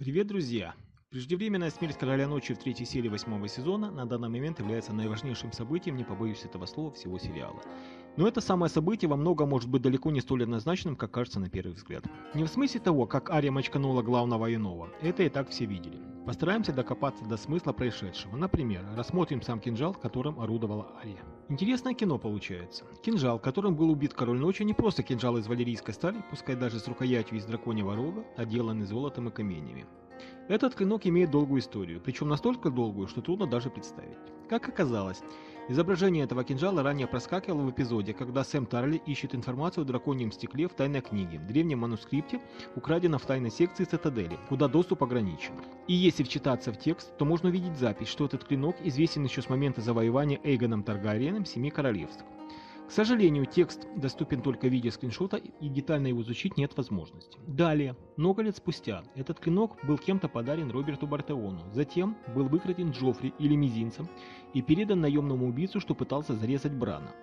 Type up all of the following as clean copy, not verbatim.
Привет, друзья! Преждевременная смерть Короля Ночи в третьей серии 8-го сезона на данный момент является наиважнейшим событием, не побоюсь этого слова, всего сериала. Но это самое событие во многом может быть далеко не столь однозначным, как кажется на первый взгляд. Не в смысле того, как Ария мочканула главного иного, это и так все видели. Постараемся докопаться до смысла происшедшего. Например, рассмотрим сам кинжал, которым орудовала Ария. Интересное кино получается. Кинжал, которым был убит Король Ночи, не просто кинжал из валерийской стали, пускай даже с рукоятью из драконьего рога, отделанный золотом и каменями. Этот клинок имеет долгую историю, причем настолько долгую, что трудно даже представить. Как оказалось, изображение этого кинжала ранее проскакивало в эпизоде, когда Сэм Тарли ищет информацию о драконьем стекле в тайной книге, древнем манускрипте, украденном в тайной секции Цитадели, куда доступ ограничен. И если вчитаться в текст, то можно увидеть запись, что этот клинок известен еще с момента завоевания Эйгоном Таргариеном Семи Королевств. К сожалению, текст доступен только в виде скриншота, и детально его изучить нет возможности. Далее, много лет спустя, этот клинок был кем-то подарен Роберту Бартеону, затем был выкраден Джоффри или Мизинцем и передан наемному убийцу, что пытался зарезать Брана.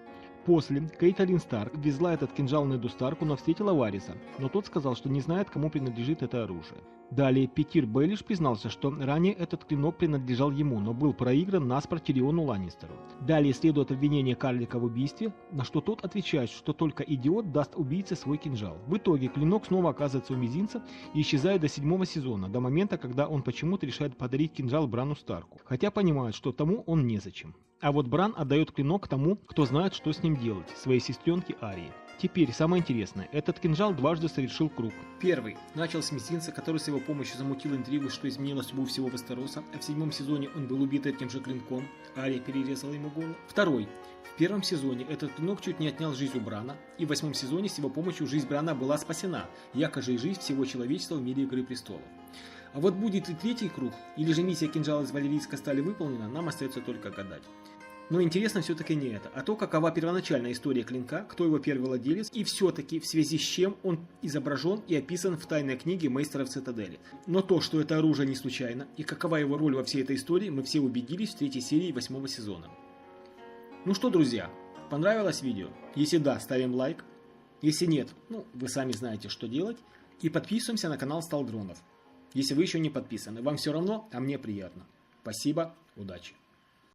После Кейтлин Старк везла этот кинжал Неду Старку, но встретила Вариса, но тот сказал, что не знает, кому принадлежит это оружие. Далее Петир Бейлиш признался, что ранее этот клинок принадлежал ему, но был проигран наспор Тириону Ланнистеру. Далее следует обвинение Карлика в убийстве, на что тот отвечает, что только идиот даст убийце свой кинжал. В итоге клинок снова оказывается у Мизинца и исчезает до 7-го сезона, до момента, когда он почему-то решает подарить кинжал Брану Старку, хотя понимает, что тому он незачем. А вот Бран отдает клинок тому, кто знает, что с ним делать, своей сестренке Арии. Теперь самое интересное, этот кинжал дважды совершил круг. Первый начал с Мизинца, который с его помощью замутил интригу, что изменило судьбу всего Вестероса, а в 7-м сезоне он был убит этим же клинком, Ария перерезала ему голову. Второй. В 1-м сезоне этот клинок чуть не отнял жизнь у Брана, и в 8-м сезоне с его помощью жизнь Брана была спасена, якобы и жизнь всего человечества в мире Игры Престолов. А вот будет и третий круг, или же миссия кинжала из валерийской стали выполнена, нам остается только гадать. Но интересно все-таки не это, а то, какова первоначальная история клинка, кто его первый владелец, и все-таки в связи с чем он изображен и описан в тайной книге Мейстеров Цитадели. Но то, что это оружие не случайно, и какова его роль во всей этой истории, мы все убедились в 3-й серии 8-го сезона. Ну что, друзья, понравилось видео? Если да, ставим лайк. Если нет, вы сами знаете, что делать. И подписываемся на канал Сталдронов. Если вы еще не подписаны, вам все равно, а мне приятно. Спасибо, удачи.